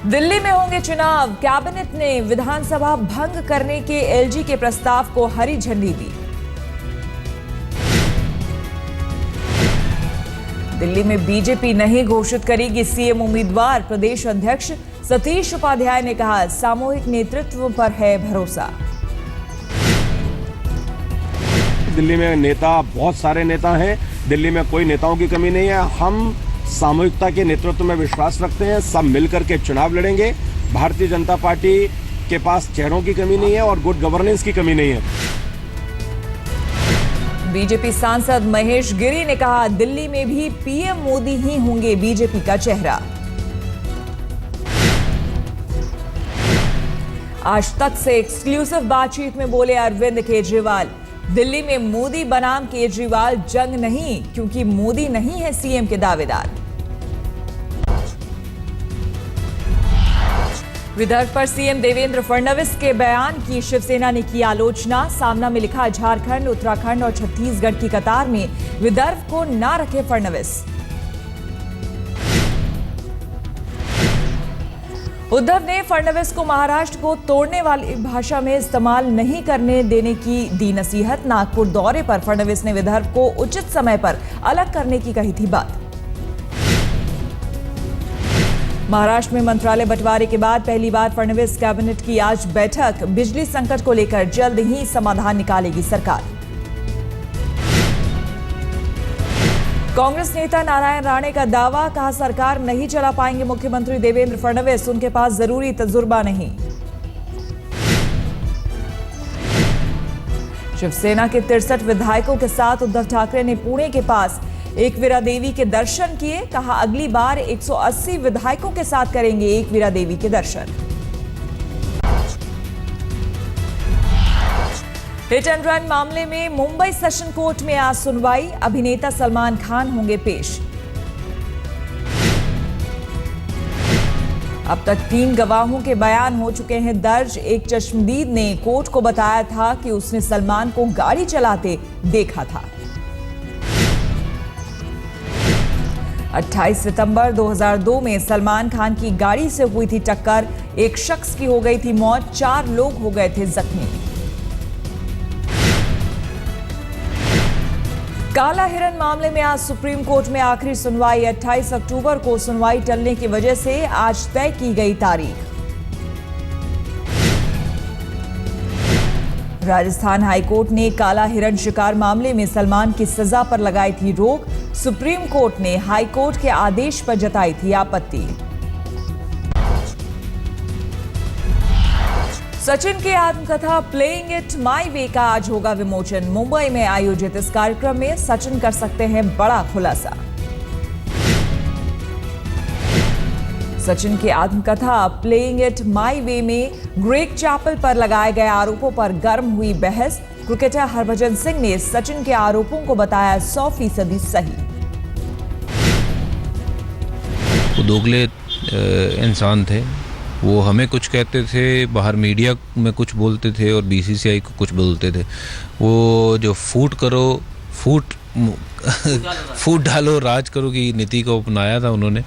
दिल्ली में होंगे चुनाव, कैबिनेट ने विधानसभा भंग करने के एलजी के प्रस्ताव को हरी झंडी दी। दिल्ली में बीजेपी नहीं घोषित करेगी सीएम उम्मीदवार, प्रदेश अध्यक्ष सतीश उपाध्याय ने कहा, सामूहिक नेतृत्व पर है भरोसा। दिल्ली में नेता, बहुत सारे नेता हैं, दिल्ली में कोई नेताओं की कमी नहीं है। हम सामूहिकता के नेतृत्व में विश्वास रखते हैं, सब मिलकर के चुनाव लड़ेंगे। भारतीय जनता पार्टी के पास चेहरों की कमी नहीं है और गुड गवर्नेंस की कमी नहीं है। बीजेपी सांसद महेश गिरी ने कहा, दिल्ली में भी पीएम मोदी ही होंगे बीजेपी का चेहरा। आज तक से एक्सक्लूसिव बातचीत में बोले अरविंद केजरीवाल, दिल्ली में मोदी बनाम केजरीवाल जंग नहीं, क्योंकि मोदी नहीं है सीएम के दावेदार। विदर्भ पर सीएम देवेंद्र फडणवीस के बयान की शिवसेना ने की आलोचना। सामना में लिखा, झारखंड, उत्तराखंड और छत्तीसगढ़ की कतार में विदर्भ को ना रखे फडणवीस। उद्धव ने फडणवीस को महाराष्ट्र को तोड़ने वाली भाषा में इस्तेमाल नहीं करने देने की दी नसीहत। नागपुर दौरे पर फडणवीस ने विदर्भ को उचित समय पर अलग करने की कही थी बात। महाराष्ट्र में मंत्रालय बंटवारे के बाद पहली बार फडणवीस कैबिनेट की आज बैठक। बिजली संकट को लेकर जल्द ही समाधान निकालेगी सरकार। कांग्रेस नेता नारायण राणे का दावा, कहा सरकार नहीं चला पाएंगे मुख्यमंत्री देवेंद्र फडणवीस, उनके पास जरूरी तजुर्बा नहीं। शिवसेना के 63 विधायकों के साथ उद्धव ठाकरे ने पुणे के पास एकवीरा देवी के दर्शन किए। कहा, अगली बार 180 विधायकों के साथ करेंगे एकवीरा देवी के दर्शन। हिट एंड रन मामले में मुंबई सेशन कोर्ट में आज सुनवाई। अभिनेता सलमान खान होंगे पेश। अब तक 3 गवाहों के बयान हो चुके हैं दर्ज। एक चश्मदीद ने कोर्ट को बताया था कि उसने सलमान को गाड़ी चलाते देखा था। 28 सितंबर 2002 में सलमान खान की गाड़ी से हुई थी टक्कर। एक शख्स की हो गई थी मौत, 4 लोग हो गए थे जख्मी। काला हिरन मामले में आज सुप्रीम कोर्ट में आखिरी सुनवाई। 28 अक्टूबर को सुनवाई टलने की वजह से आज तय की गई तारीख। राजस्थान हाईकोर्ट ने काला हिरन शिकार मामले में सलमान की सजा पर लगाई थी रोक। सुप्रीम कोर्ट ने हाईकोर्ट के आदेश पर जताई थी आपत्ति। सचिन की आत्मकथा प्लेइंग इट माई वे का आज होगा विमोचन। मुंबई में आयोजित इस कार्यक्रम में सचिन कर सकते हैं बड़ा खुलासा। सचिन की आत्मकथा प्लेइंग इट माई वे में ग्रेग चैपल पर लगाए गए आरोपों पर गर्म हुई बहस। क्रिकेटर हरभजन सिंह ने सचिन के आरोपों को बताया 100% सही। वो दोगले इंसान थे, वो हमें कुछ कहते थे, बाहर मीडिया में कुछ बोलते थे और बीसीसीआई को कुछ बोलते थे। वो जो फूट डालो राज करो की नीति को अपनाया था उन्होंने।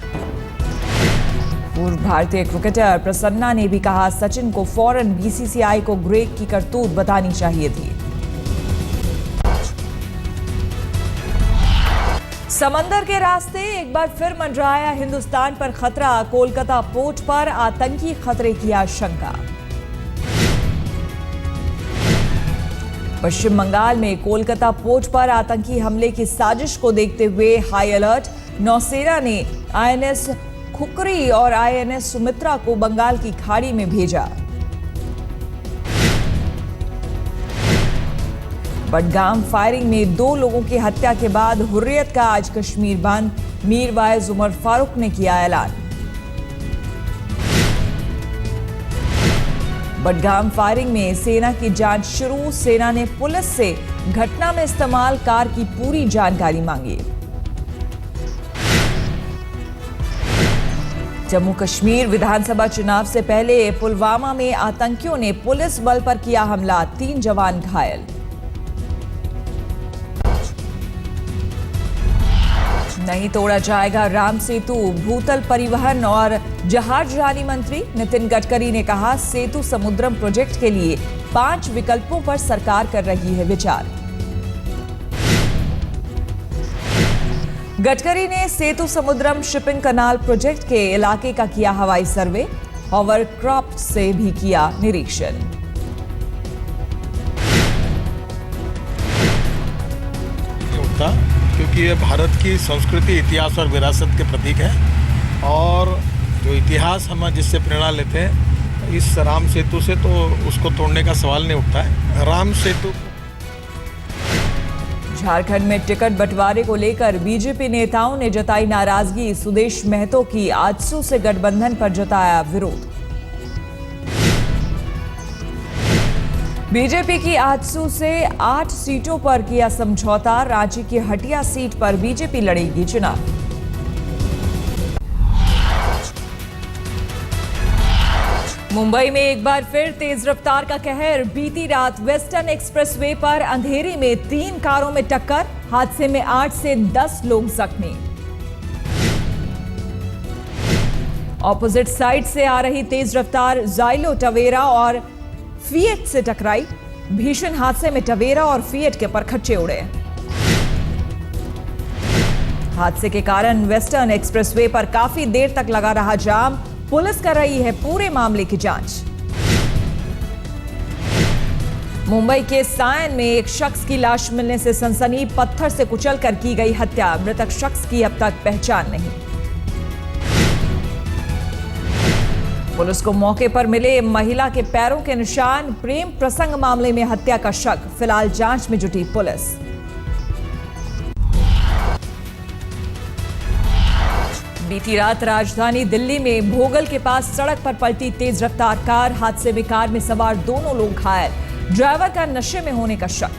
पूर्व भारतीय क्रिकेटर प्रसन्ना ने भी कहा, सचिन को फौरन बीसीसीआई को ग्रेग की करतूत बतानी चाहिए थी। समंदर के रास्ते एक बार फिर मंडराया हिंदुस्तान पर खतरा। कोलकाता पोर्ट पर आतंकी खतरे की आशंका। पश्चिम बंगाल में कोलकाता पोर्ट पर आतंकी हमले की साजिश को देखते हुए हाई अलर्ट। नौसेना ने आईएनएस खुकरी और आईएनएस सुमित्रा को बंगाल की खाड़ी में भेजा। बडगाम फायरिंग में 2 लोगों की हत्या के बाद हुर्रियत का आज कश्मीर बंद। मीरवाइज उमर फारूक ने किया ऐलान। बडगाम फायरिंग में सेना की जांच शुरू। सेना ने पुलिस से घटना में इस्तेमाल कार की पूरी जानकारी मांगी। जम्मू कश्मीर विधानसभा चुनाव से पहले पुलवामा में आतंकियों ने पुलिस बल पर किया हमला, 3 जवान घायल। नहीं तोड़ा जाएगा राम सेतु, भूतल परिवहन और जहाजरानी मंत्री नितिन गडकरी ने कहा, सेतु समुद्रम प्रोजेक्ट के लिए 5 विकल्पों पर सरकार कर रही है विचार। गडकरी ने सेतु समुद्रम शिपिंग कनाल प्रोजेक्ट के इलाके का किया हवाई सर्वे, हॉवरक्राफ्ट से भी किया निरीक्षण। क्योंकि ये भारत की संस्कृति, इतिहास और विरासत के प्रतीक है और जो इतिहास हम जिससे प्रेरणा लेते हैं, इस राम सेतु से तो उसको तोड़ने का सवाल नहीं उठता है। राम सेतु झारखंड में टिकट बंटवारे को लेकर बीजेपी नेताओं ने जताई नाराजगी, सुदेश महतो की आजसू से गठबंधन पर जताया विरोध। बीजेपी की आजसू से 8 सीटों पर किया समझौता, रांची की हटिया सीट पर बीजेपी लड़ेगी चुनाव। मुंबई में एक बार फिर तेज रफ्तार का कहर, बीती रात वेस्टर्न एक्सप्रेसवे पर अंधेरे में 3 कारों में टक्कर, हादसे में 8 से 10 लोग जख्मी। ऑपोजिट साइड से आ रही तेज रफ्तार जाइलो टवेरा और फिएट से टकराई, भीषण हादसे में टवेरा और फिएट के परखच्चे उड़े। हादसे के कारण वेस्टर्न एक्सप्रेसवे पर काफी देर तक लगा रहा जाम, पुलिस कर रही है पूरे मामले की जांच। मुंबई के सायन में एक शख्स की लाश मिलने से सनसनी, पत्थर से कुचलकर की गई हत्या, मृतक शख्स की अब तक पहचान नहीं। पुलिस को मौके पर मिले महिला के पैरों के निशान, प्रेम प्रसंग मामले में हत्या का शक, फिलहाल जांच में जुटी पुलिस। बीती रात राजधानी दिल्ली में भोगल के पास सड़क पर पलटी तेज रफ्तार कार, हादसे में कार में सवार दोनों लोग घायल, ड्राइवर का नशे में होने का शक।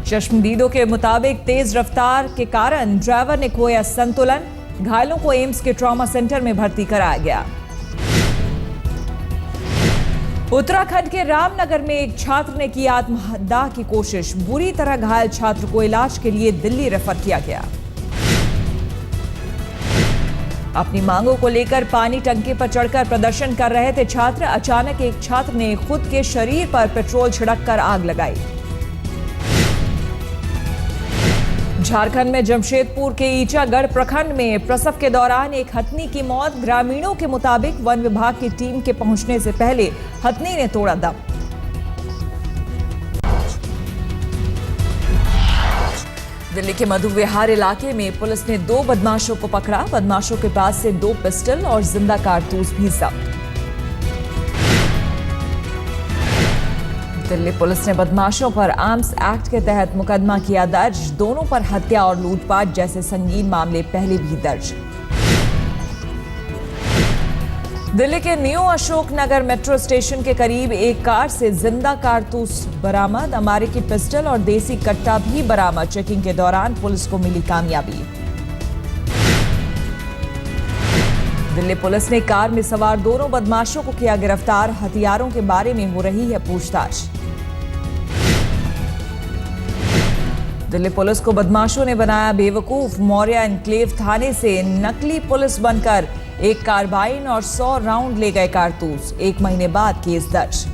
चश्मदीदों के मुताबिक तेज रफ्तार के कारण ड्राइवर ने खोया संतुलन, घायलों को एम्स के ट्रॉमा सेंटर में भर्ती कराया गया। उत्तराखंड के रामनगर में एक छात्र ने की आत्महत्या की कोशिश, बुरी तरह घायल छात्र को इलाज के लिए दिल्ली रेफर किया गया। अपनी मांगों को लेकर पानी टंकी पर चढ़कर प्रदर्शन कर रहे थे छात्र, अचानक एक छात्र ने खुद के शरीर पर पेट्रोल छिड़ककर आग लगाई। झारखंड में जमशेदपुर के ईचागढ़ प्रखंड में प्रसव के दौरान एक हथनी की मौत, ग्रामीणों के मुताबिक वन विभाग की टीम के पहुंचने से पहले हथनी ने तोड़ा दम। दिल्ली के मधु विहार इलाके में पुलिस ने 2 बदमाशों को पकड़ा, बदमाशों के पास से 2 पिस्टल और जिंदा कारतूस भी जब्त। दिल्ली पुलिस ने बदमाशों पर आर्म्स एक्ट के तहत मुकदमा किया दर्ज, दोनों पर हत्या और लूटपाट जैसे संगीन मामले पहले भी दर्ज। दिल्ली के new Ashok Nagar metro station के करीब एक कार से जिंदा कारतूस बरामद, अमेरिकी पिस्टल और देसी कट्टा भी बरामद, चेकिंग के दौरान पुलिस को मिली कामयाबी। दिल्ली पुलिस ने कार में सवार दोनों बदमाशों को किया गिरफ्तार, हथियारों के बारे में हो रही है पूछताछ। दिल्ली पुलिस को बदमाशों ने बनाया बेवकूफ, मौर्या एनक्लेव थाने से नकली पुलिस बनकर एक कार्बाइन और 100 राउंड ले गए कारतूस, 1 महीने बाद केस दर्ज।